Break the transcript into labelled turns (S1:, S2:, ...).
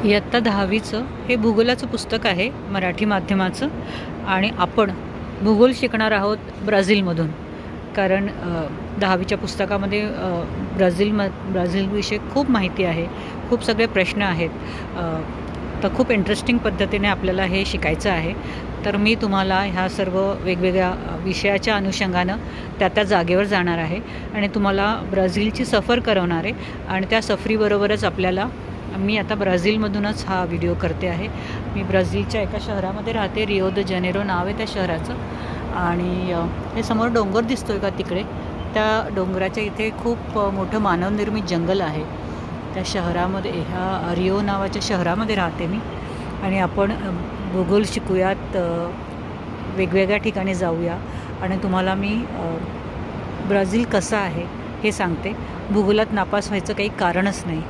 S1: इयत्ता 10वीचं हे भूगोलाचं पुस्तक आहे मराठी माध्यमाचं आणि आपण भूगोल शिकणार आहोत ब्राझीलमधून. कारण 10वीच्या पुस्तकामध्ये ब्राझीलविषयी खूप माहिती आहे, खूप सगळे प्रश्न आहेत. तर खूप इंटरेस्टिंग पद्धतीने आपल्याला हे शिकायचं आहे. तर मी तुम्हाला ह्या सर्व वेगवेगळ्या विषयाच्या अनुषंगानं त्या जागेवर जाणार आहे आणि तुम्हाला ब्राझीलची सफर करवणार आहे आणि त्या सफरीबरोबरच मी आता ब्राझीलमधूनच हा व्हिडिओ करते आहे. मी ब्राझीलच्या एका शहरामध्ये राहते, रिओ द जानेरो नाव आहे त्या शहराचं. आणि हे समोर डोंगर दिसतो आहे का तिकडे, त्या डोंगराच्या इथे खूप मोठं मानवनिर्मित जंगल आहे. त्या शहरामध्ये, ह्या रिओ नावाच्या शहरामध्ये राहते मी. आणि आपण भूगोल शिकूयात, वेगवेगळ्या ठिकाणी जाऊया आणि तुम्हाला मी ब्राझील कसा आहे हे सांगते. भूगोलात नापास व्हायचं काही कारणच नाही.